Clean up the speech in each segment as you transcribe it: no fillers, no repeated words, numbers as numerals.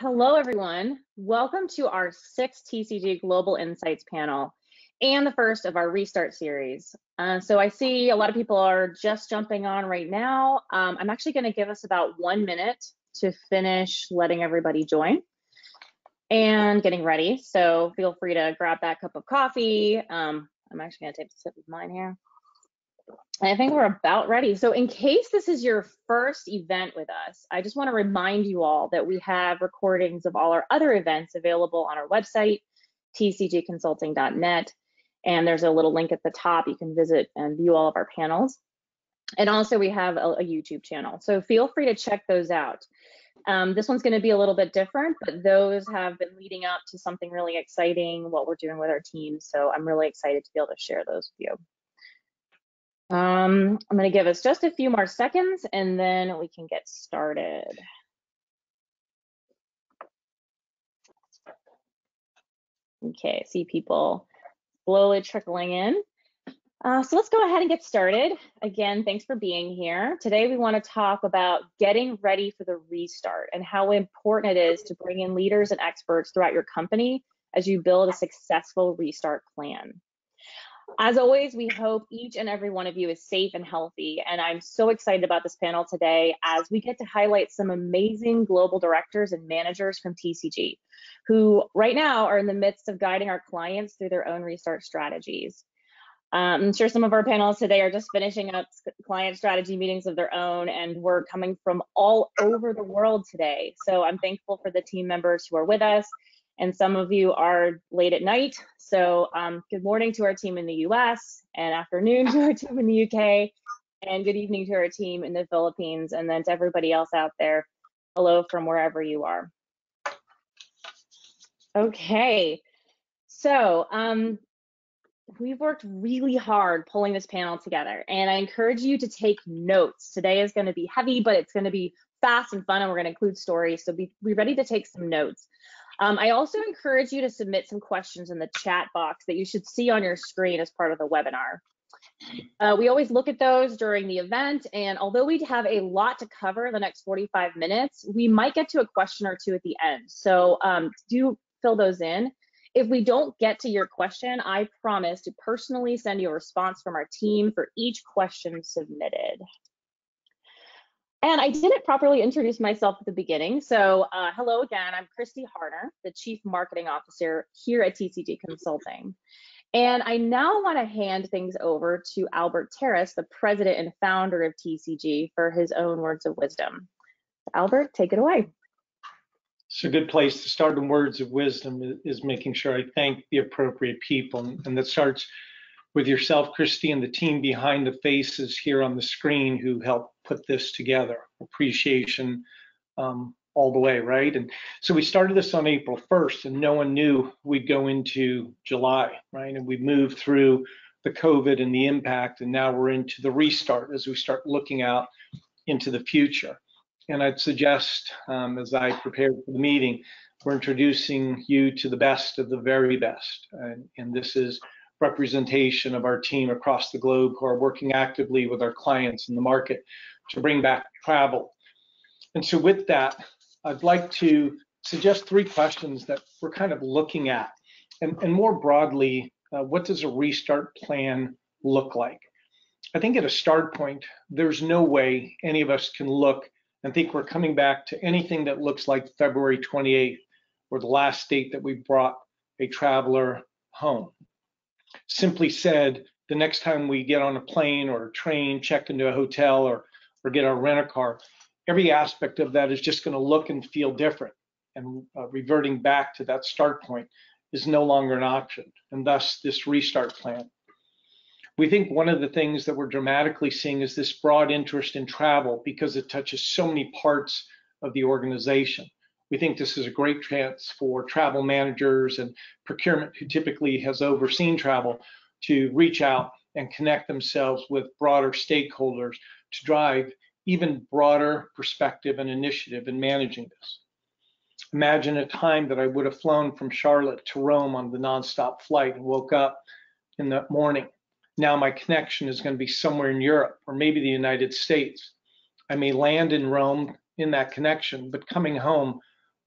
Hello, everyone. Welcome to our 6th TCG Global Insights panel and the first of our Restart series. So I see a lot of people are just jumping on right now. I'm actually going to give us about 1 minute to finish letting everybody join and getting ready. So feel free to grab that cup of coffee. I'm actually going to take a sip of mine here. I think we're about ready. So in case this is your first event with us, I just want to remind you all that we have recordings of all our other events available on our website, tcgconsulting.net. And there's a little link at the top. You can visit and view all of our panels. And also we have a YouTube channel. So feel free to check those out. This one's going to be a little bit different, but those have been leading up to something really exciting, what we're doing with our team. So I'm really excited to be able to share those with you. I'm going to give us just a few more seconds and then we can get started. Okay, see people slowly trickling in. So let's go ahead and get started. Again, thanks for being here. Today we want to talk about getting ready for the restart and how important it is to bring in leaders and experts throughout your company as you build a successful restart plan. As always, we hope each and every one of you is safe and healthy, and I'm so excited about this panel today as we get to highlight some amazing global directors and managers from TCG who right now are in the midst of guiding our clients through their own restart strategies. I'm sure some of our panels today are just finishing up client strategy meetings of their own, and we're coming from all over the world today. So I'm thankful for the team members who are with us. And some of you are late at night. So good morning to our team in the US, and afternoon to our team in the UK, and good evening to our team in the Philippines, and then to everybody else out there, hello from wherever you are. Okay, so we've worked really hard pulling this panel together, and I encourage you to take notes. Today is going to be heavy, but it's going to be fast and fun, and we're going to include stories, so be ready to take some notes. I also encourage you to submit some questions in the chat box that you should see on your screen as part of the webinar. We always look at those during the event, and although we have a lot to cover in the next 45 minutes, we might get to a question or two at the end. So do fill those in. If we don't get to your question, I promise to personally send you a response from our team for each question submitted. And I didn't properly introduce myself at the beginning. So hello again, I'm Christy Harner, the Chief Marketing Officer here at TCG Consulting. And I now want to hand things over to Albert Terrace, the President and Founder of TCG, for his own words of wisdom. Albert, take it away. It's a good place to start in words of wisdom is making sure I thank the appropriate people. And that starts with yourself, Christy, and the team behind the faces here on the screen who helped put this together. Appreciation all the way, right? And so we started this on April 1st, and no one knew we'd go into July, right? And we moved through the COVID and the impact, and now we're into the restart as we start looking out into the future. And I'd suggest, as I prepared for the meeting, we're introducing you to the best of the very best. And this is representation of our team across the globe who are working actively with our clients in the market to bring back travel. And so with that, I'd like to suggest 3 questions that we're kind of looking at. And more broadly, what does a restart plan look like? I think at a start point, there's no way any of us can look and think we're coming back to anything that looks like February 28th, or the last date that we brought a traveler home. Simply said, the next time we get on a plane or a train, check into a hotel, or get our rent-a-car, every aspect of that is just going to look and feel different. And reverting back to that start point is no longer an option, and thus this restart plan. We think one of the things that we're dramatically seeing is this broad interest in travel because it touches so many parts of the organization. We think this is a great chance for travel managers and procurement, who typically has overseen travel, to reach out and connect themselves with broader stakeholders to drive even broader perspective and initiative in managing this. Imagine a time that I would have flown from Charlotte to Rome on the nonstop flight and woke up in the morning. Now my connection is going to be somewhere in Europe or maybe the United States. I may land in Rome in that connection, but coming home,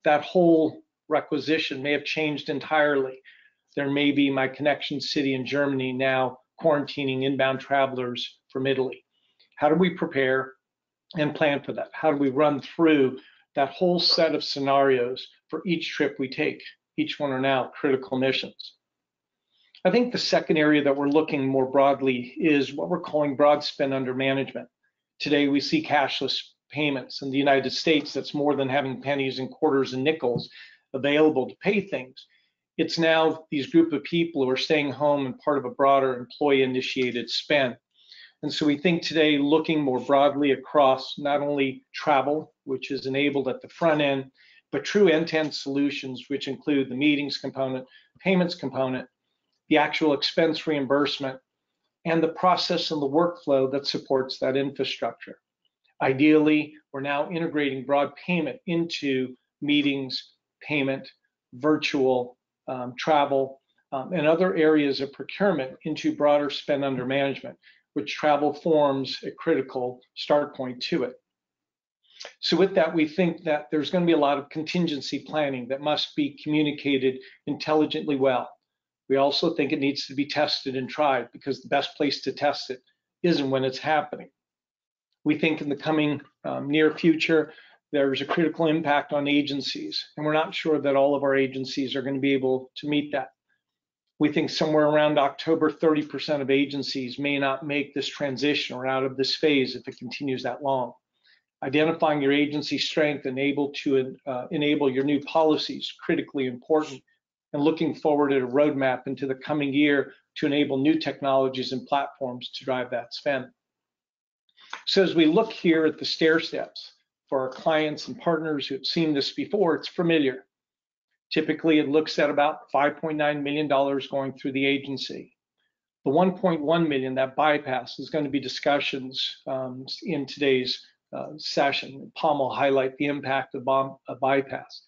that whole requisition may have changed entirely. There may be my connection city in Germany now quarantining inbound travelers from Italy. How do we prepare and plan for that? How do we run through that whole set of scenarios for each trip we take? Each one are now critical missions. I think the second area that we're looking more broadly is what we're calling broad spend under management. Today we see cashless payments in the United States. That's more than having pennies and quarters and nickels available to pay things. It's now these group of people who are staying home and part of a broader employee-initiated spend. And so we think today looking more broadly across not only travel, which is enabled at the front end, but true end-to-end solutions, which include the meetings component, payments component, the actual expense reimbursement, and the process and the workflow that supports that infrastructure. Ideally, we're now integrating broad payment into meetings, payment, virtual travel, and other areas of procurement into broader spend under management, which travel forms a critical start point to it. So with that, we think that there's going to be a lot of contingency planning that must be communicated intelligently well. We also think it needs to be tested and tried, because the best place to test it isn't when it's happening. We think in the coming near future, there's a critical impact on agencies, and we're not sure that all of our agencies are going to be able to meet that. We think somewhere around October, 30% of agencies may not make this transition or out of this phase if it continues that long. Identifying your agency strength and able to enable your new policies, critically important, and looking forward at a roadmap into the coming year to enable new technologies and platforms to drive that spend. So as we look here at the stair steps for our clients and partners who have seen this before, it's familiar. Typically, it looks at about $5.9 million going through the agency. The 1.1 million, that bypass, is going to be discussions in today's session. Palm will highlight the impact of a bypass.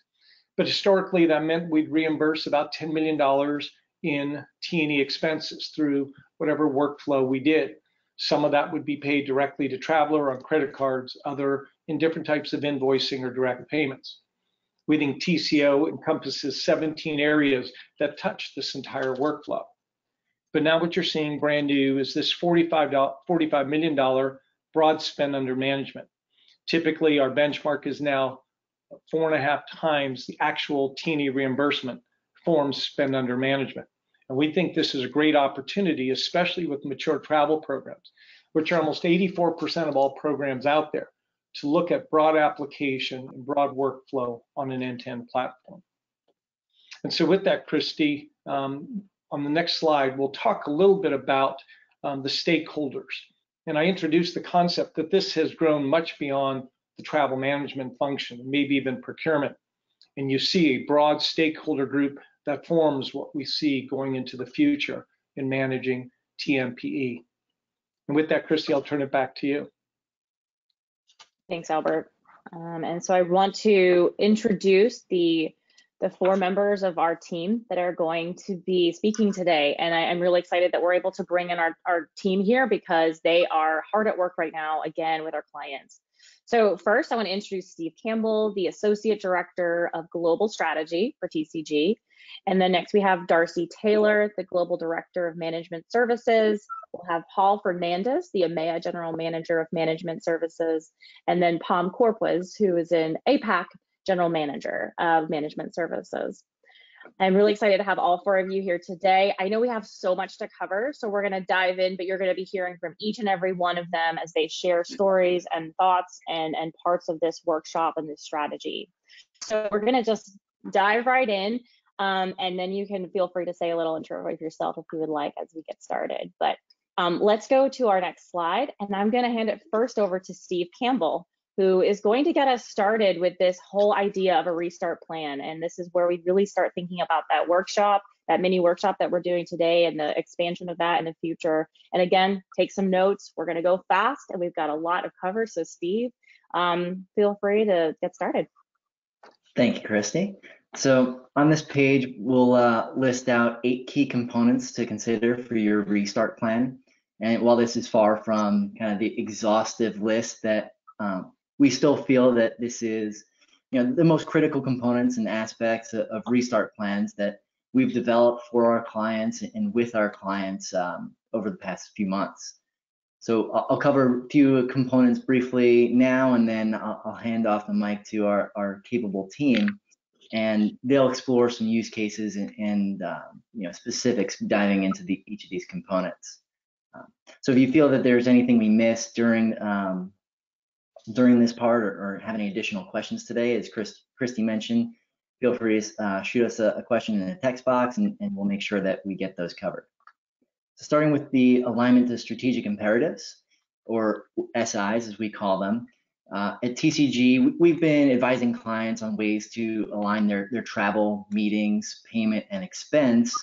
But historically, that meant we'd reimburse about $10 million in T&E expenses through whatever workflow we did. Some of that would be paid directly to traveler on credit cards, other in different types of invoicing or direct payments. We think TCO encompasses 17 areas that touch this entire workflow. But now what you're seeing brand new is this $45 million broad spend under management. Typically, our benchmark is now 4.5 times the actual T&E reimbursement forms spend under management. And we think this is a great opportunity, especially with mature travel programs, which are almost 84% of all programs out there, to look at broad application and broad workflow on an end-to-end platform. And so with that, Christy, on the next slide, we'll talk a little bit about the stakeholders. And I introduced the concept that this has grown much beyond the travel management function, maybe even procurement. And you see a broad stakeholder group that forms what we see going into the future in managing TMPE. And with that, Christy, I'll turn it back to you. Thanks, Albert. And so I want to introduce the 4 members of our team that are going to be speaking today. And I'm really excited that we're able to bring in our team here, because they are hard at work right now, again, with our clients. So first, I want to introduce Steve Campbell, the Associate Director of Global Strategy for TCG. And then next we have Darcy Taylor, the Global Director of Management Services. We'll have Paul Fernandez, the EMEA General Manager of Management Services. And then Pam Corpus, who is an APAC General Manager of Management Services. I'm really excited to have all 4 of you here today. I know we have so much to cover, so we're going to dive in, but you're going to be hearing from each and every one of them as they share stories and thoughts and parts of this workshop and this strategy. So we're going to just dive right in, and then you can feel free to say a little intro of yourself if you would like as we get started. But let's go to our next slide, and I'm going to hand it first over to Steve Campbell, who is going to get us started with this whole idea of a restart plan. And this is where we really start thinking about that workshop, that mini workshop that we're doing today, and the expansion of that in the future. And again, take some notes. We're gonna go fast, and we've got a lot of cover. So Steve, feel free to get started. Thank you, Christy. So on this page, we'll list out 8 key components to consider for your restart plan. And while this is far from kind of the exhaustive list that we still feel that this is the most critical components and aspects of restart plans that we've developed for our clients and with our clients over the past few months. So I'll cover a few components briefly now, and then I'll hand off the mic to our capable team, and they'll explore some use cases and specifics diving into each of these components. So if you feel that there's anything we missed during this part or have any additional questions today, as Christy mentioned, feel free to shoot us a question in the text box, and we'll make sure that we get those covered. So starting with the alignment to strategic imperatives, or SIs as we call them, at TCG, we've been advising clients on ways to align their travel, meetings, payment, and expense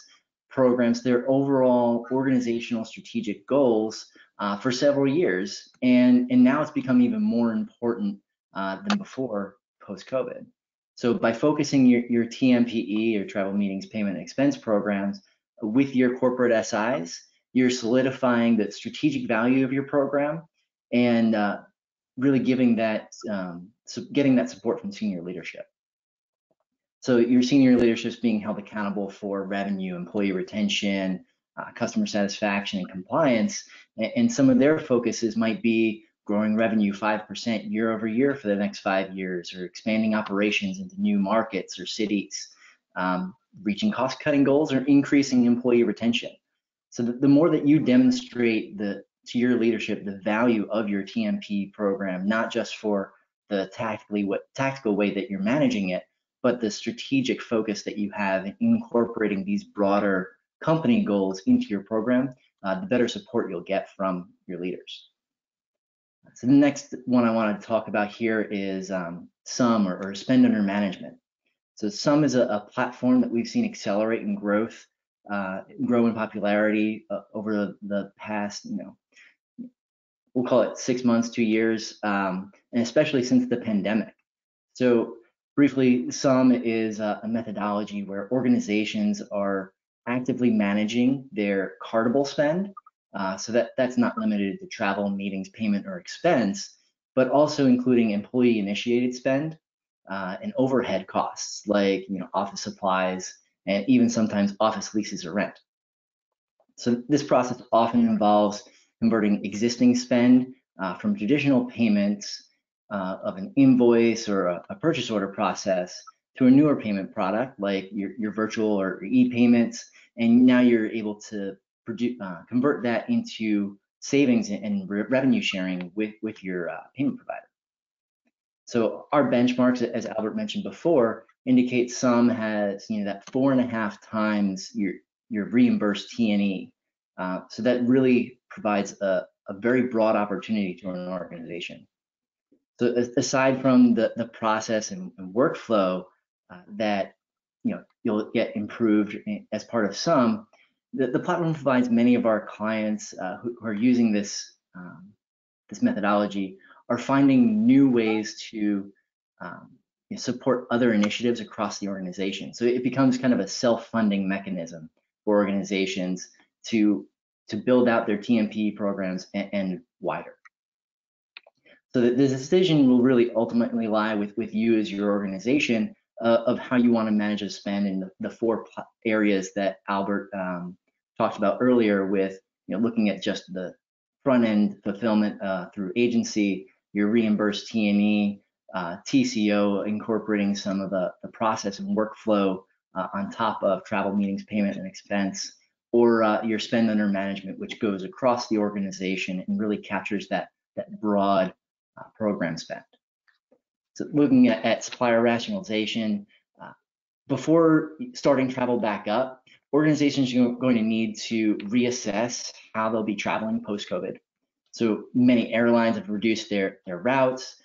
programs, their overall organizational strategic goals for several years. And now it's become even more important than before post-COVID. So by focusing your TMPE, or travel, meetings, payment, and expense programs, with your corporate SIs, you're solidifying the strategic value of your program and really getting that support from senior leadership. So your senior leadership is being held accountable for revenue, employee retention, customer satisfaction, and compliance. And some of their focuses might be growing revenue 5% year over year for the next 5 years, or expanding operations into new markets or cities, reaching cost-cutting goals, or increasing employee retention. So the more that you demonstrate to your leadership the value of your TMP program, not just for the tactical way that you're managing it, but the strategic focus that you have in incorporating these broader company goals into your program, the better support you'll get from your leaders. So the next one I want to talk about here is SUM, or spend under management. So SUM is a platform that we've seen accelerate in growth, grow in popularity over the past, we'll call it 6 months, 2 years, and especially since the pandemic. So briefly, SUM is a methodology where organizations are actively managing their cardable spend. So that's not limited to travel, meetings, payment, or expense, but also including employee-initiated spend and overhead costs like office supplies, and even sometimes office leases or rent. So this process often involves converting existing spend from traditional payments of an invoice or a purchase order process to a newer payment product like your virtual or e-payments, and now you're able to convert that into savings and revenue sharing with your payment provider. So our benchmarks, as Albert mentioned before, indicate SUM has that 4.5 times your reimbursed T&E. So that really provides a very broad opportunity to an organization. So aside from the process and workflow that you'll get improved as part of SUM, the platform provides many of our clients who are using this methodology are finding new ways to support other initiatives across the organization. So it becomes kind of a self-funding mechanism for organizations to build out their TMPE programs and wider. So the decision will really ultimately lie with you as your organization of how you want to manage the spend in the 4 areas that Albert talked about earlier, with looking at just the front end fulfillment through agency, your reimbursed T&E, TCO, incorporating some of the process and workflow on top of travel, meetings, payment, and expense, or your spend under management, which goes across the organization and really captures that broad program spend. So looking at supplier rationalization, before starting travel back up, organizations are going to need to reassess how they'll be traveling post-COVID. So many airlines have reduced their routes.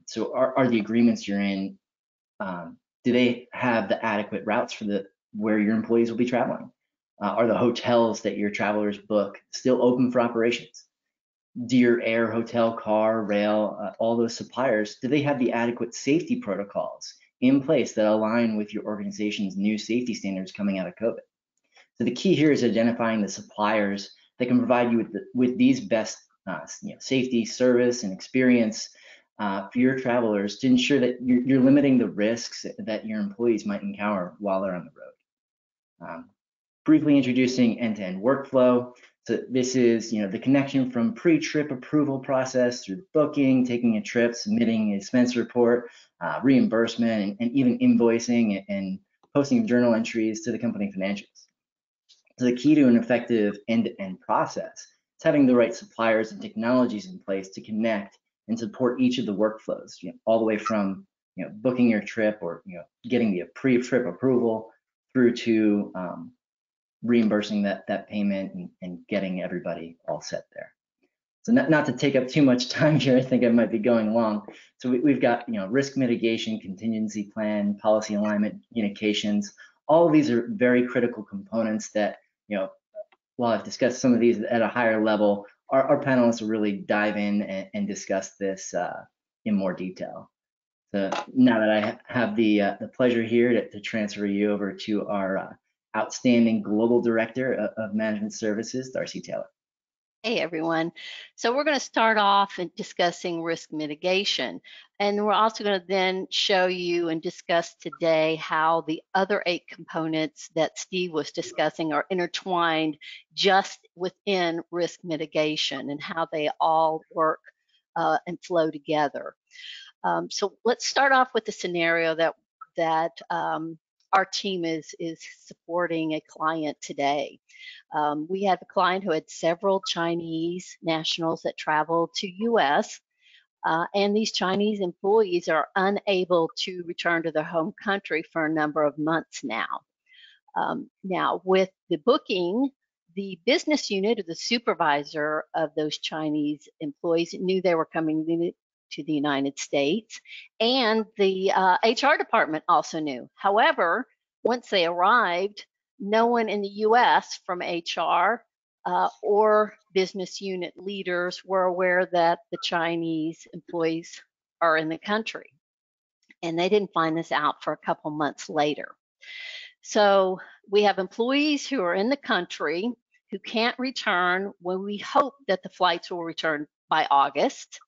So are the agreements you're in, do they have the adequate routes for where your employees will be traveling? Are the hotels that your travelers book still open for operations? Do your air, hotel, car, rail, all those suppliers, do they have the adequate safety protocols in place that align with your organization's new safety standards coming out of COVID? So the key here is identifying the suppliers that can provide you with these best safety, service, and experience for your travelers to ensure that you're limiting the risks that your employees might encounter while they're on the road. Briefly introducing end-to-end workflow. So this is, the connection from pre-trip approval process through booking, taking a trip, submitting an expense report, reimbursement, and even invoicing and posting of journal entries to the company financials. So the key to an effective end-to-end process is having the right suppliers and technologies in place to connect and support each of the workflows, all the way from booking your trip or getting the pre-trip approval through to reimbursing that payment and getting everybody all set there. So not to take up too much time here, I think I might be going long. So we've got risk mitigation, contingency plan, policy alignment, communications. All of these are very critical components that while I've discussed some of these at a higher level, our panelists will really dive in and discuss this in more detail. So now that I have the pleasure here to transfer you over to our outstanding Global Director of Management Services, Darcy Taylor. Hey everyone. So we're going to start off in discussing risk mitigation, and we're also going to then show you and discuss today how the other 8 components that Steve was discussing are intertwined just within risk mitigation and how they all work and flow together. So let's start off with the scenario that our team is supporting a client today. We have a client who had several Chinese nationals that traveled to US, and these Chinese employees are unable to return to their home country for a number of months now. Now, with the booking, the business unit or the supervisor of those Chinese employees knew they were coming to the United States, and the HR department also knew. However, once they arrived, no one in the US from HR or business unit leaders were aware that the Chinese employees are in the country. And they didn't find this out for a couple months later. So we have employees who are in the country who can't return when we hope that the flights will return by August.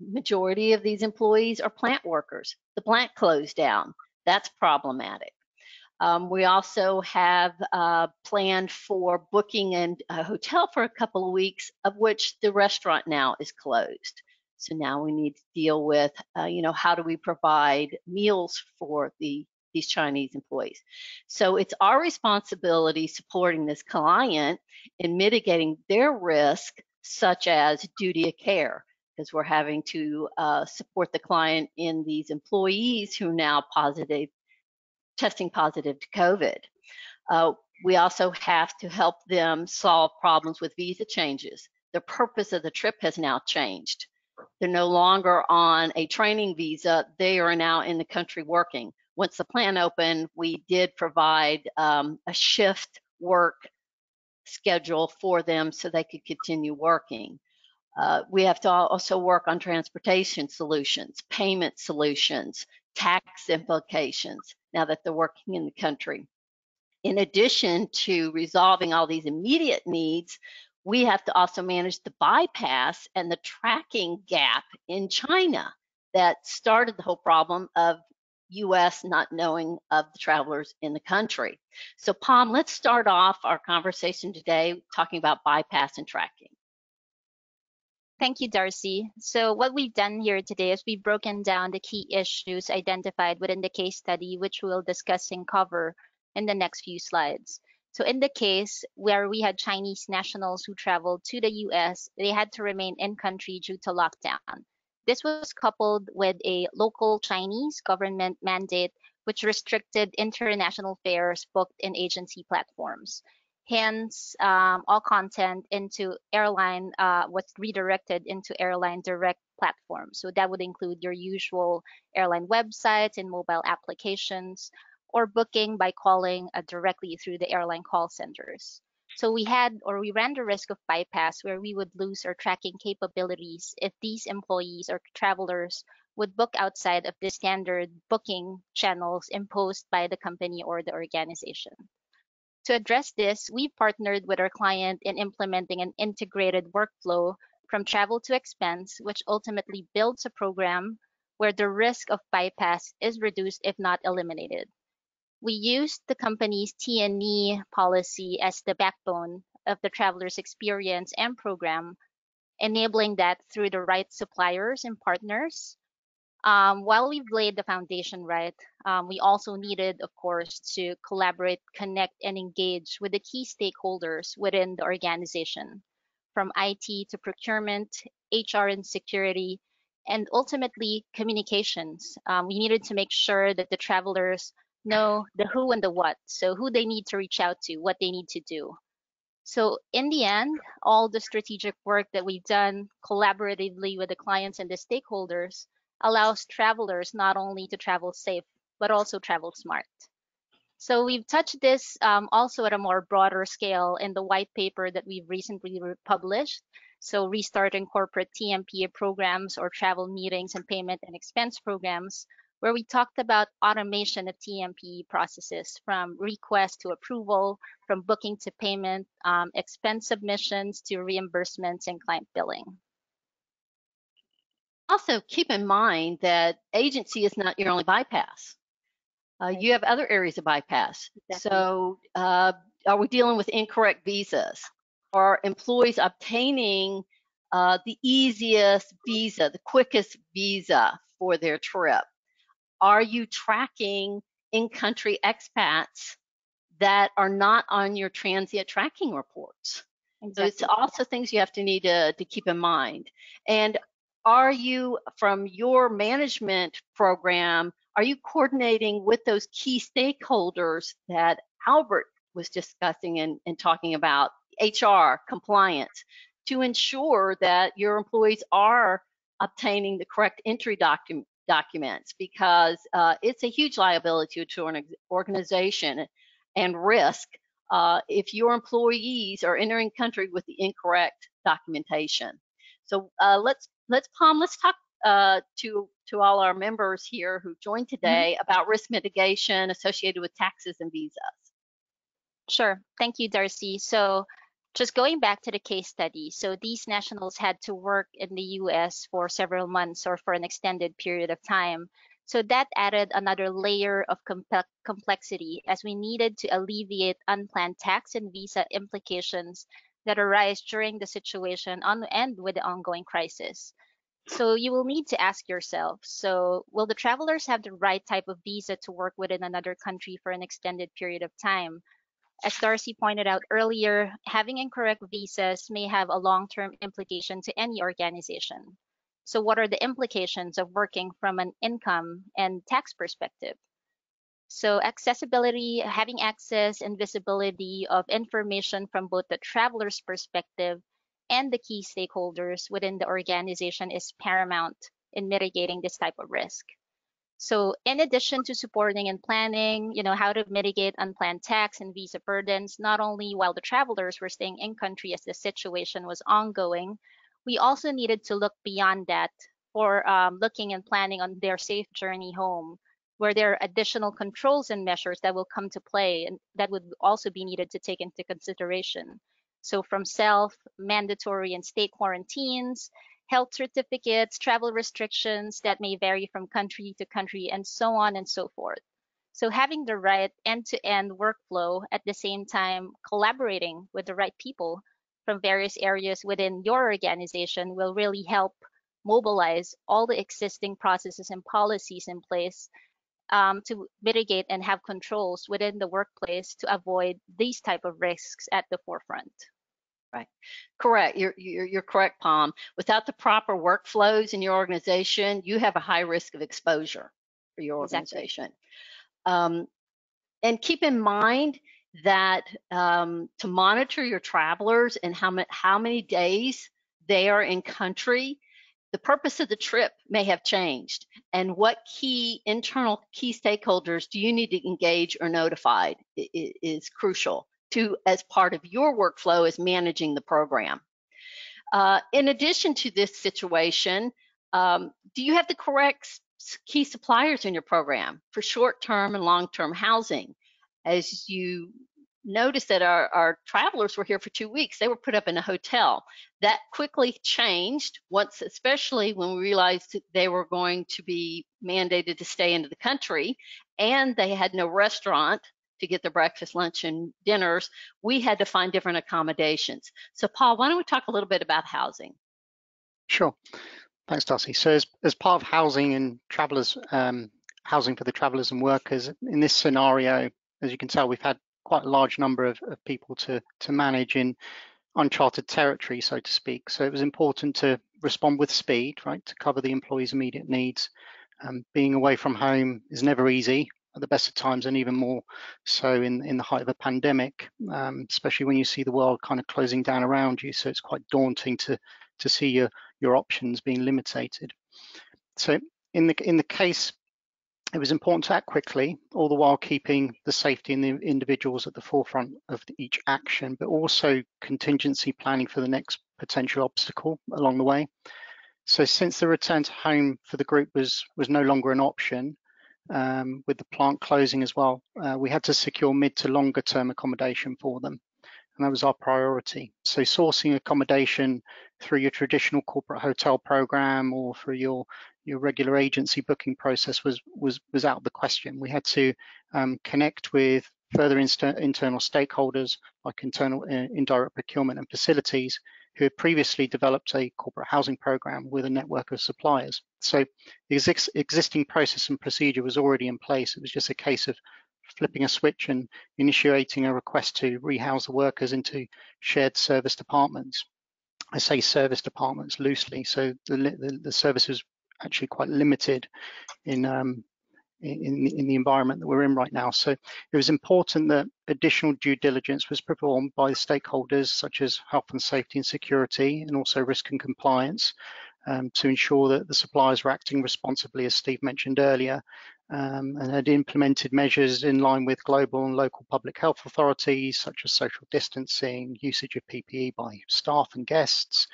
Majority of these employees are plant workers. The plant closed down. That's problematic. We also have planned for booking a hotel for a couple of weeks, of which the restaurant now is closed. So now we need to deal with, how do we provide meals for these Chinese employees? So it's our responsibility supporting this client in mitigating their risk, such as duty of care, because we're having to support the client in these employees who are now testing positive to COVID. We also have to help them solve problems with visa changes. The purpose of the trip has now changed. They're no longer on a training visa. They are now in the country working. Once the plant opened, we did provide a shift work schedule for them so they could continue working. We have to also work on transportation solutions, payment solutions, tax implications now that they're working in the country. In addition to resolving all these immediate needs, we have to also manage the bypass and the tracking gap in China that started the whole problem of US not knowing of the travelers in the country. So Pam, let's start off our conversation today talking about bypass and tracking. Thank you, Darcy. So what we've done here today is we've broken down the key issues identified within the case study, which we'll discuss and cover in the next few slides. So in the case where we had Chinese nationals who traveled to the US, they had to remain in country due to lockdown. This was coupled with a local Chinese government mandate, which restricted international fares booked in agency platforms. Hence, all content into airline was redirected into airline direct platforms. So that would include your usual airline websites and mobile applications, or booking by calling directly through the airline call centers. So we ran the risk of bypass where we would lose our tracking capabilities if these employees or travelers would book outside of the standard booking channels imposed by the company or the organization. To address this, we partnered with our client in implementing an integrated workflow from travel to expense, which ultimately builds a program where the risk of bypass is reduced if not eliminated. We used the company's T&E policy as the backbone of the traveler's experience and program, enabling that through the right suppliers and partners. While we've laid the foundation right, we also needed, of course, to collaborate, connect, and engage with the key stakeholders within the organization, from IT to procurement, HR and security, and ultimately communications. We needed to make sure that the travelers know the who and the what, so who they need to reach out to, what they need to do. So in the end, all the strategic work that we've done collaboratively with the clients and the stakeholders allows travelers not only to travel safe, but also travel smart. So we've touched this also at a more broader scale in the white paper that we've recently published. So restarting corporate TMPE programs or travel meetings and payment and expense programs, where we talked about automation of TMPE processes from request to approval, from booking to payment, expense submissions to reimbursements and client billing. Also, keep in mind that agency is not your only bypass. You have other areas of bypass. Exactly. So are we dealing with incorrect visas? Are employees obtaining the easiest visa, the quickest visa for their trip? Are you tracking in-country expats that are not on your transient tracking reports? Exactly. So it's also things you have to need to keep in mind. And are you, from your management program, are you coordinating with those key stakeholders that Albert was discussing and talking about, HR, compliance, to ensure that your employees are obtaining the correct entry documents? Because it's a huge liability to an organization and risk if your employees are entering country with the incorrect documentation. So let's talk to all our members here who joined today about risk mitigation associated with taxes and visas. Sure. Thank you, Darcy. So just going back to the case study, so these nationals had to work in the US for several months or for an extended period of time. So that added another layer of complexity as we needed to alleviate unplanned tax and visa implications that arise during the situation and with the ongoing crisis. So you will need to ask yourself, so will the travelers have the right type of visa to work within another country for an extended period of time? As Darcy pointed out earlier, having incorrect visas may have a long-term implication to any organization. So what are the implications of working from an income and tax perspective? So accessibility, having access and visibility of information from both the traveler's perspective and the key stakeholders within the organization is paramount in mitigating this type of risk. So in addition to supporting and planning, how to mitigate unplanned tax and visa burdens, not only while the travelers were staying in country as the situation was ongoing, we also needed to look beyond that for looking and planning on their safe journey home, where there are additional controls and measures that will come to play and that would also be needed to take into consideration. So from self, mandatory and state quarantines, health certificates, travel restrictions that may vary from country to country, and so on and so forth. So having the right end-to-end workflow at the same time collaborating with the right people from various areas within your organization will really help mobilize all the existing processes and policies in place to mitigate and have controls within the workplace to avoid these type of risks at the forefront. Right. Correct. You're correct, Palm. Without the proper workflows in your organization, you have a high risk of exposure for your organization. Exactly. And keep in mind that to monitor your travelers and how many days they are in country, the purpose of the trip may have changed. And what internal key stakeholders do you need to engage or notify is crucial as part of your workflow as managing the program. In addition to this situation, do you have the correct key suppliers in your program for short-term and long-term housing? As you noticed that our travelers were here for 2 weeks. They were put up in a hotel. That quickly changed once, especially when we realized that they were going to be mandated to stay into the country and they had no restaurant to get their breakfast, lunch, and dinners. We had to find different accommodations. So Paul, why don't we talk a little bit about housing? Sure. Thanks, Darcy. So as part of housing and travelers, housing for the travelers and workers, in this scenario, as you can tell, we've had quite a large number of people to manage in uncharted territory, so to speak. So it was important to respond with speed, right, to cover the employees' immediate needs. Being away from home is never easy at the best of times, and even more so in the height of a pandemic, especially when you see the world kind of closing down around you. So it's quite daunting to see your options being limited. So in the case, it was important to act quickly, all the while keeping the safety and the individuals at the forefront of each action, but also contingency planning for the next potential obstacle along the way. So since the return to home for the group was no longer an option, with the plant closing as well, we had to secure mid to longer term accommodation for them. And that was our priority. So sourcing accommodation through your traditional corporate hotel program or through your regular agency booking process was out of the question. We had to connect with further internal stakeholders like internal indirect procurement and facilities who had previously developed a corporate housing program with a network of suppliers. So the existing process and procedure was already in place. It was just a case of flipping a switch and initiating a request to rehouse the workers into shared service departments. I say service departments loosely, so the service is actually quite limited in the environment that we're in right now. So it was important that additional due diligence was performed by the stakeholders such as health and safety and security, and also risk and compliance, to ensure that the suppliers were acting responsibly, as Steve mentioned earlier, and had implemented measures in line with global and local public health authorities, such as social distancing, usage of PPE by staff and guests,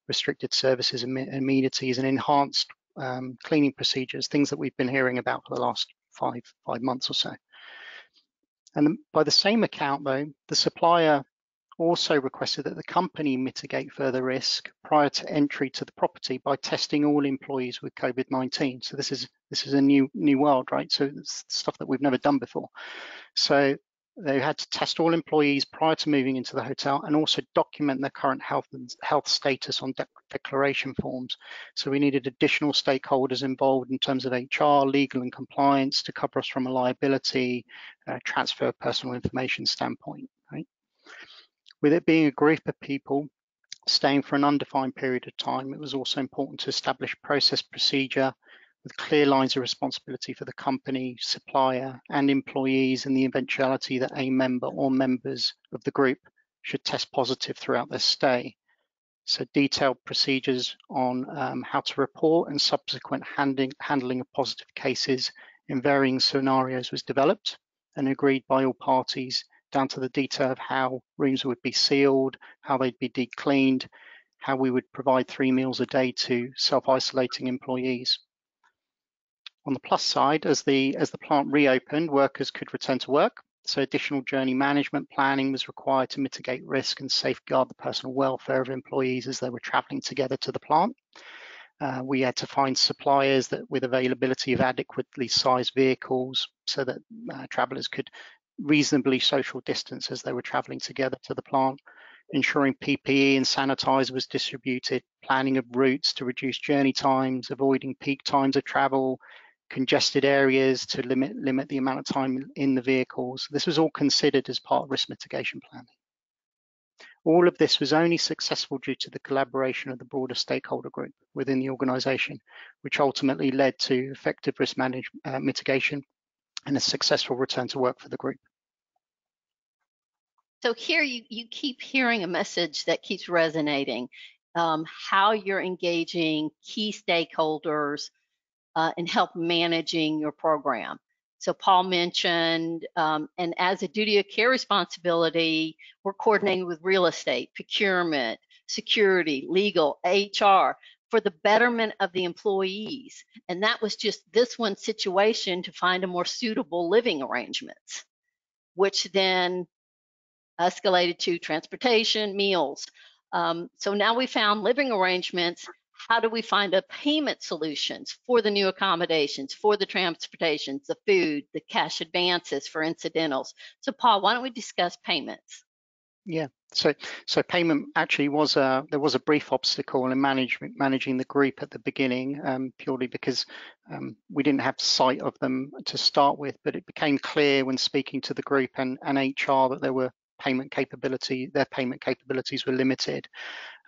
restricted services and amenities, and enhanced cleaning procedures, things that we've been hearing about for the last five months or so. And by the same account, though, the supplier also requested that the company mitigate further risk prior to entry to the property by testing all employees with COVID-19. So this is a new world, right? So it's stuff that we've never done before. So they had to test all employees prior to moving into the hotel and also document their current health status on declaration forms. So we needed additional stakeholders involved in terms of HR, legal and compliance to cover us from a liability, transfer of personal information standpoint, right? With it being a group of people staying for an undefined period of time, it was also important to establish process procedure with clear lines of responsibility for the company, supplier, and employees in the eventuality that a member or members of the group should test positive throughout their stay. So detailed procedures on how to report and subsequent handling of positive cases in varying scenarios was developed and agreed by all parties, down to the detail of how rooms would be sealed, how they'd be deep-cleaned, how we would provide 3 meals a day to self-isolating employees. On the plus side, as the plant reopened, workers could return to work, so additional journey management planning was required to mitigate risk and safeguard the personal welfare of employees as they were traveling together to the plant. We had to find suppliers that with availability of adequately sized vehicles so that travelers could reasonably social distance as they were traveling together to the plant, ensuring PPE and sanitizer was distributed, planning of routes to reduce journey times, avoiding peak times of travel, congested areas to limit the amount of time in the vehicles. This was all considered as part of risk mitigation planning. All of this was only successful due to the collaboration of the broader stakeholder group within the organisation, which ultimately led to effective risk mitigation and a successful return to work for the group. So here you keep hearing a message that keeps resonating, how you're engaging key stakeholders and help managing your program. So Paul mentioned, and as a duty of care responsibility, we're coordinating with real estate, procurement, security, legal, HR, for the betterment of the employees. And that was just this one situation to find a more suitable living arrangements, which then escalated to transportation, meals. So now we found living arrangements. How do we find a payment solutions for the new accommodations, for the transportations, the food, the cash advances for incidentals? So Paul, why don't we discuss payments? Yeah, so payment actually was there was a brief obstacle in managing the group at the beginning, purely because we didn't have sight of them to start with, but it became clear when speaking to the group and HR that their payment capabilities were limited.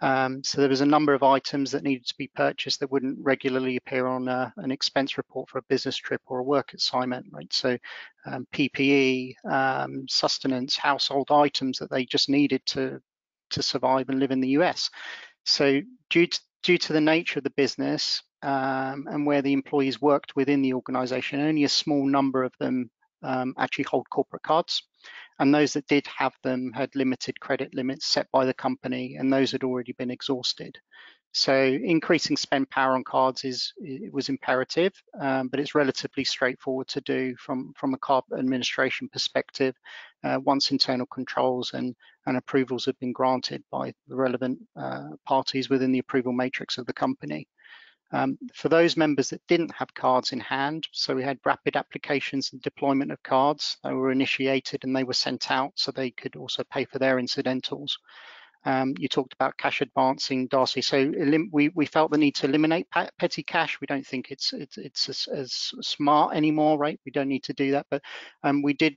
So there was a number of items that needed to be purchased that wouldn't regularly appear on an expense report for a business trip or a work assignment, right? So PPE, sustenance, household items that they just needed to survive and live in the US. So due to the nature of the business and where the employees worked within the organization, only a small number of them actually hold corporate cards. And those that did have them had limited credit limits set by the company, and those had already been exhausted. So increasing spend power on cards was imperative, but it's relatively straightforward to do from a card administration perspective once internal controls and approvals have been granted by the relevant parties within the approval matrix of the company. For those members that didn't have cards in hand, so we had rapid applications and deployment of cards that were initiated and they were sent out so they could also pay for their incidentals. You talked about cash advancing, Darcy. So we felt the need to eliminate petty cash. We don't think it's as smart anymore, right? We don't need to do that, but we did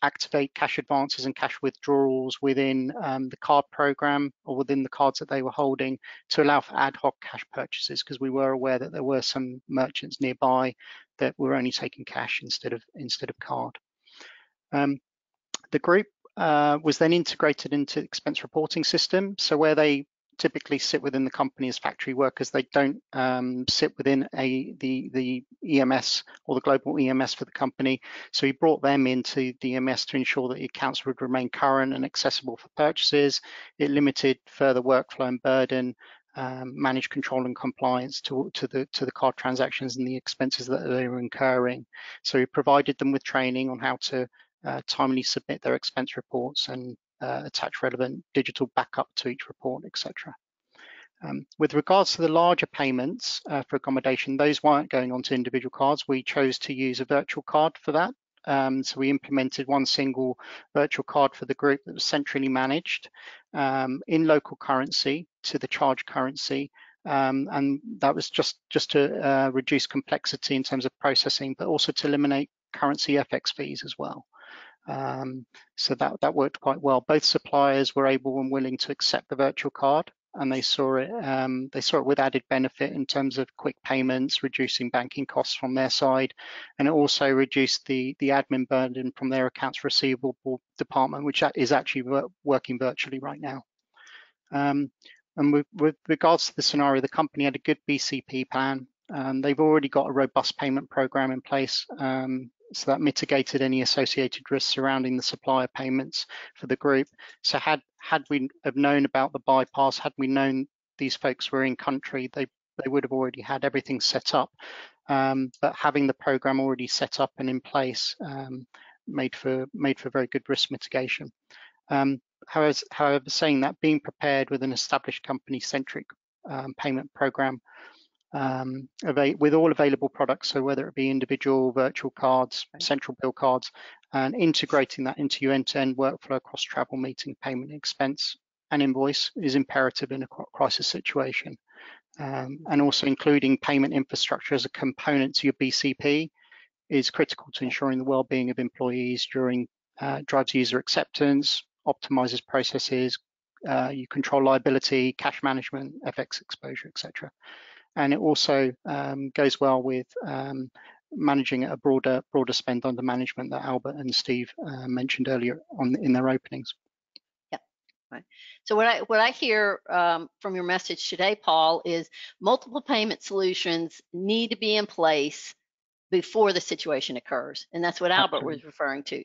activate cash advances and cash withdrawals within the card program or within the cards that they were holding to allow for ad hoc cash purchases, because we were aware that there were some merchants nearby that were only taking cash instead of card. The group was then integrated into the expense reporting system. So where they typically sit within the company as factory workers, they don't sit within the EMS or the global EMS for the company. So we brought them into the EMS to ensure that the accounts would remain current and accessible for purchases. It limited further workflow and burden, manage control and compliance to the card transactions and the expenses that they were incurring. So we provided them with training on how to timely submit their expense reports and attach relevant digital backup to each report, etc. With regards to the larger payments for accommodation, those weren't going onto individual cards. We chose to use a virtual card for that. So we implemented one single virtual card for the group that was centrally managed in local currency to the charge currency. And that was just to reduce complexity in terms of processing, but also to eliminate currency FX fees as well. So that worked quite well. Both suppliers were able and willing to accept the virtual card, and they saw it with added benefit in terms of quick payments, reducing banking costs from their side, and it also reduced the admin burden from their accounts receivable department, which is actually working virtually right now. And with regards to the scenario, the company had a good BCP plan. They've already got a robust payment program in place. So that mitigated any associated risks surrounding the supplier payments for the group. So had we have known about the bypass, had we known these folks were in country, they would have already had everything set up. But having the program already set up and in place made for very good risk mitigation. However, saying that, being prepared with an established company-centric payment program with all available products, so whether it be individual, virtual cards, central bill cards, and integrating that into your end-to-end workflow across travel, meeting, payment, expense, and invoice is imperative in a crisis situation. And also including payment infrastructure as a component to your BCP is critical to ensuring the well-being of employees during drives user acceptance, optimizes processes, you control liability, cash management, FX exposure, etc. And it also goes well with managing a broader spend under management that Albert and Steve mentioned earlier in their openings. Yeah, right. So what I hear from your message today, Paul, is multiple payment solutions need to be in place before the situation occurs, and that's what Albert Absolutely. was referring to.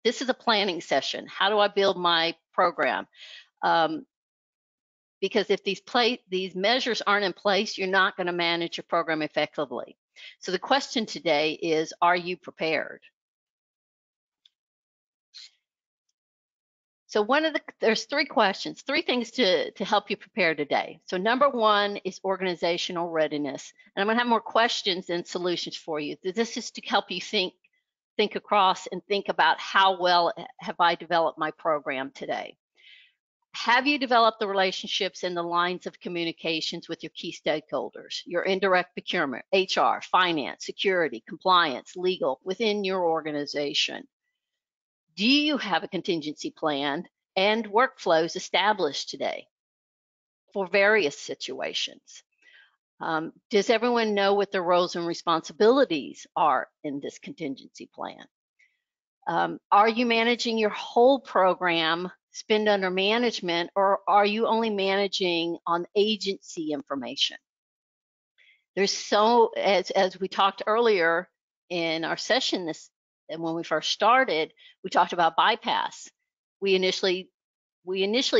This is a planning session. How do I build my program? Because if these measures aren't in place, you're not going to manage your program effectively. So the question today is, are you prepared? So there's three questions, three things to help you prepare today. So number one is organizational readiness. And I'm gonna have more questions than solutions for you. This is to help you think across and think about how well have I developed my program today. Have you developed the relationships and the lines of communications with your key stakeholders, your indirect procurement, HR, finance, security, compliance, legal, within your organization? Do you have a contingency plan and workflows established today for various situations? Does everyone know what their roles and responsibilities are in this contingency plan? Are you managing your whole program, spend under management, or are you only managing on agency information? There's as we talked earlier in our session and when we first started, we talked about bypass. We initially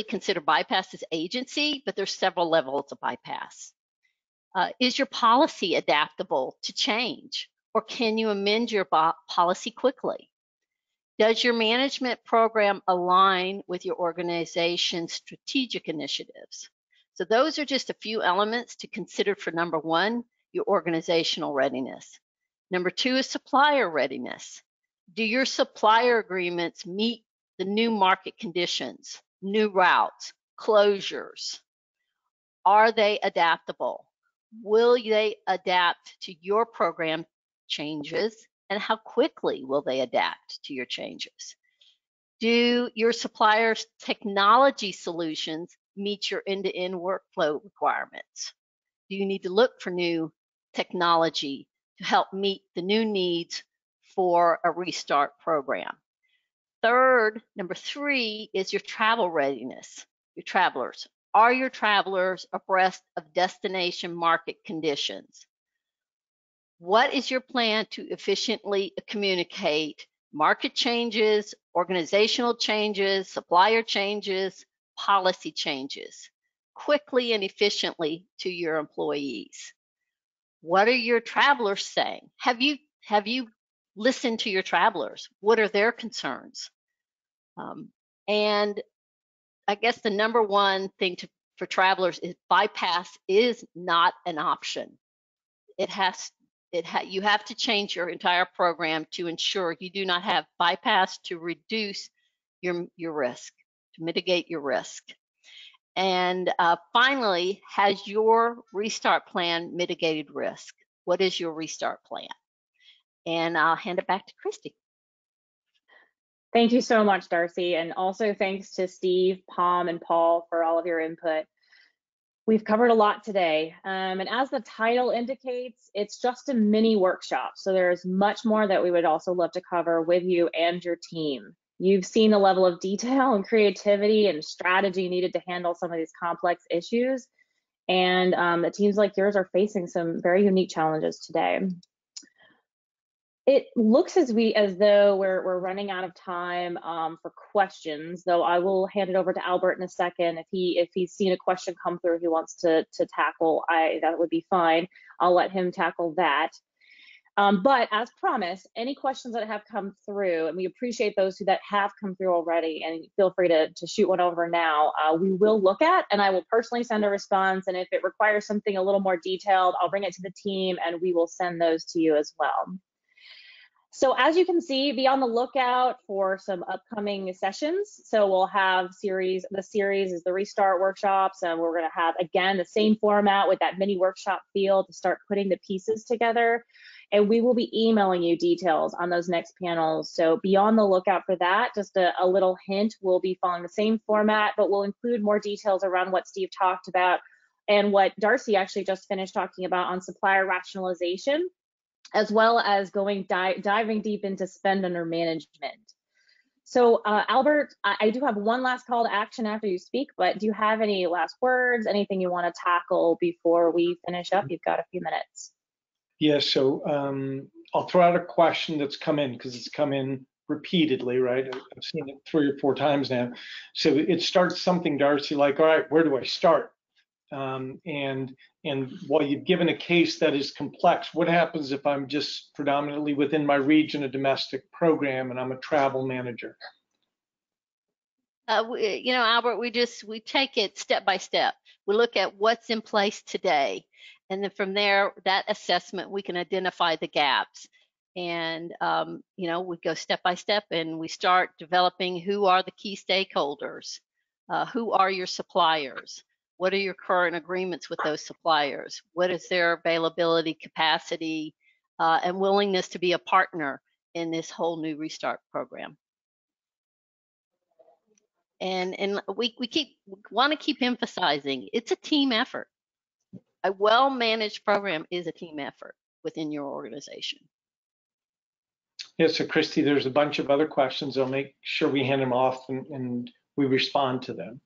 consider bypass as agency, but there's several levels of bypass. Is your policy adaptable to change, or can you amend your policy quickly? Does your management program align with your organization's strategic initiatives? So those are just a few elements to consider for number one, your organizational readiness. Number two is supplier readiness. Do your supplier agreements meet the new market conditions, new routes, closures? Are they adaptable? Will they adapt to your program changes? And how quickly will they adapt to your changes? Do your suppliers' technology solutions meet your end-to-end workflow requirements? Do you need to look for new technology to help meet the new needs for a restart program? Third, number three is your travel readiness, your travelers. Are your travelers abreast of destination market conditions? What is your plan to efficiently communicate market changes, organizational changes, supplier changes, policy changes quickly and efficiently to your employees? What are your travelers saying? Have you listened to your travelers? What are their concerns? And I guess the number one thing for travelers is bypass is not an option. You have to change your entire program to ensure you do not have bypass to reduce your risk, to mitigate your risk. And finally, has your restart plan mitigated risk? What is your restart plan? And I'll hand it back to Christy. Thank you so much, Darcy. And also thanks to Steve, Pom, and Paul for all of your input. We've covered a lot today. And as the title indicates, it's just a mini workshop. So there's much more that we would also love to cover with you and your team. You've seen the level of detail and creativity and strategy needed to handle some of these complex issues. And the teams like yours are facing some very unique challenges today. It looks as though we're running out of time for questions, though I will hand it over to Albert in a second. If he's seen a question come through he wants to tackle, that would be fine. I'll let him tackle that. But as promised, any questions that have come through, and we appreciate those that have come through already, and feel free to shoot one over now, we will look at, and I will personally send a response, and if it requires something a little more detailed, I'll bring it to the team and we will send those to you as well. So as you can see, be on the lookout for some upcoming sessions. So we'll have the series is the restart workshops, and we're going to have, again, the same format with that mini workshop feel to start putting the pieces together. And we will be emailing you details on those next panels. So be on the lookout for that. Just a little hint, we'll be following the same format, but we'll include more details around what Steve talked about and what Darcy actually just finished talking about on supplier rationalization, as well as diving deep into spend under management. So Albert, I do have one last call to action after you speak, but do you have any last words, anything you want to tackle before we finish up? You've got a few minutes. Yeah, so I'll throw out a question that's come in because it's come in repeatedly, right? I've seen it 3 or 4 times now. So it starts something, Darcy, like, all right, where do I start? And while you've given a case that is complex, what happens if I'm just predominantly within my region a domestic program and I'm a travel manager? Albert, we take it step by step. We look at what's in place today, and then from there, that assessment, we can identify the gaps. And we go step by step, and we start developing who are the key stakeholders, who are your suppliers, what are your current agreements with those suppliers, what is their availability, capacity, and willingness to be a partner in this whole new restart program. And we want to keep emphasizing it's a team effort. A well-managed program is a team effort within your organization. Yeah, so Christy, there's a bunch of other questions. I'll make sure we hand them off and we respond to them.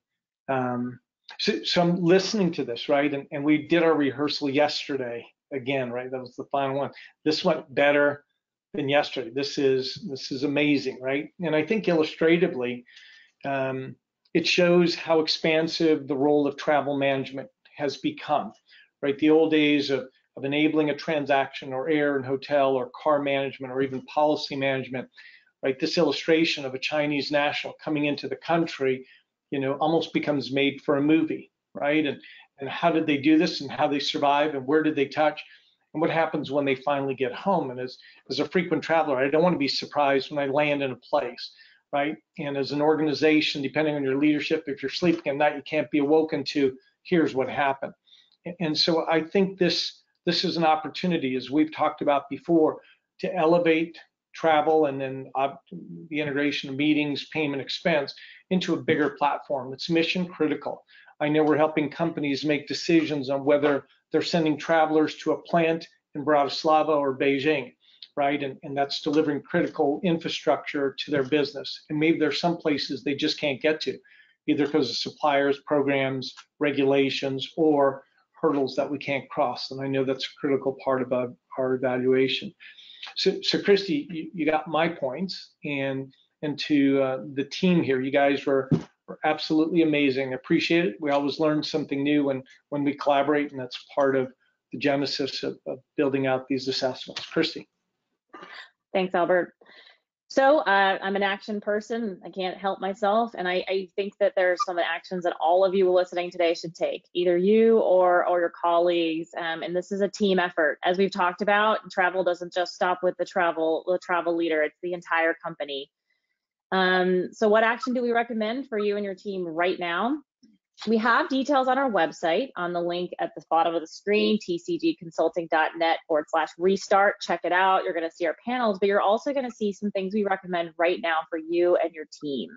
So I'm listening to this, right? And we did our rehearsal yesterday again, right? That was the final one. This went better than yesterday. This is amazing, right? And I think illustratively, it shows how expansive the role of travel management has become, right? The old days of enabling a transaction or air and hotel or car management or even policy management, right? This illustration of a Chinese national coming into the country, almost becomes made for a movie, right? And how did they do this and how they survive and where did they touch and what happens when they finally get home? And as a frequent traveler, I don't want to be surprised when I land in a place, right? And as an organization, depending on your leadership, if you're sleeping at night, you can't be awoken to, here's what happened. And so I think this is an opportunity, as we've talked about before, to elevate travel and then the integration of meetings, payment, expense into a bigger platform. It's mission critical. I know we're helping companies make decisions on whether they're sending travelers to a plant in Bratislava or Beijing, right? And that's delivering critical infrastructure to their business. And maybe there's some places they just can't get to, either because of suppliers, programs, regulations, or hurdles that we can't cross. And I know that's a critical part of our evaluation. So Christy, you got my points, and to the team here, you guys were absolutely amazing. I appreciate it. We always learn something new when we collaborate, and that's part of the genesis of building out these assessments. Christy. Thanks, Albert. So I'm an action person. I can't help myself. And I think that there's some actions that all of you listening today should take, either you or your colleagues. And this is a team effort. As we've talked about, travel doesn't just stop with the travel leader, it's the entire company. So what action do we recommend for you and your team right now? We have details on our website on the link at the bottom of the screen, tcgconsulting.net/restart. Check it out. You're going to see our panels, but you're also going to see some things we recommend right now for you and your team.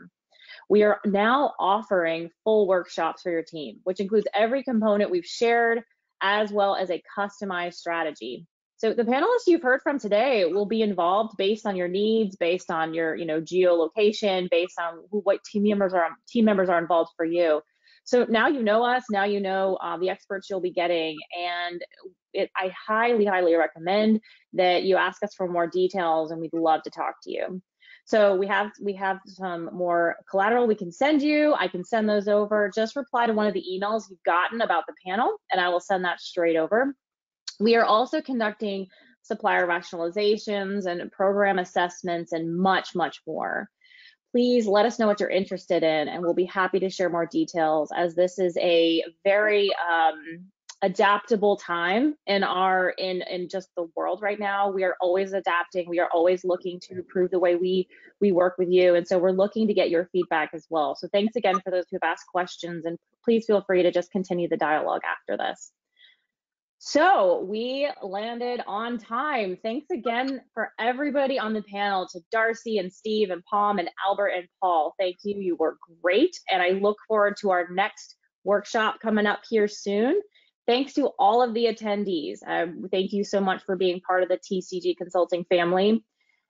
We are now offering full workshops for your team, which includes every component we've shared, as well as a customized strategy. So the panelists you've heard from today will be involved based on your needs, based on your geolocation, based on what team members are involved for you. So now you know us, now you know the experts you'll be getting, and I highly, highly recommend that you ask us for more details, and we'd love to talk to you. So we have some more collateral we can send you. I can send those over. Just reply to one of the emails you've gotten about the panel, and I will send that straight over. We are also conducting supplier rationalizations and program assessments and much, much more. Please let us know what you're interested in, and we'll be happy to share more details, as this is a very adaptable time in just the world right now. We are always adapting. We are always looking to improve the way we work with you, and so we're looking to get your feedback as well. So thanks again for those who've asked questions, and please feel free to just continue the dialogue after this. So we landed on time. Thanks again for everybody on the panel, to Darcy and Steve and Palm and Albert and Paul. Thank you. You were great. And I look forward to our next workshop coming up here soon. Thanks to all of the attendees. Thank you so much for being part of the TCG Consulting family.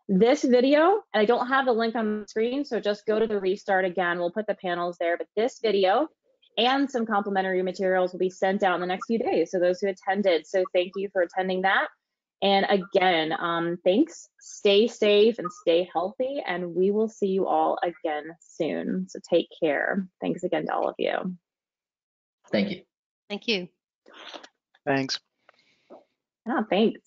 This video, and I don't have the link on the screen, so just go to the restart again. We'll put the panels there, but this video and some complimentary materials will be sent out in the next few days, so those who attended. So thank you for attending that. And again, thanks, stay safe and stay healthy, and we will see you all again soon. So take care. Thanks again to all of you. Thank you. Thank you. Thanks. Yeah, thanks.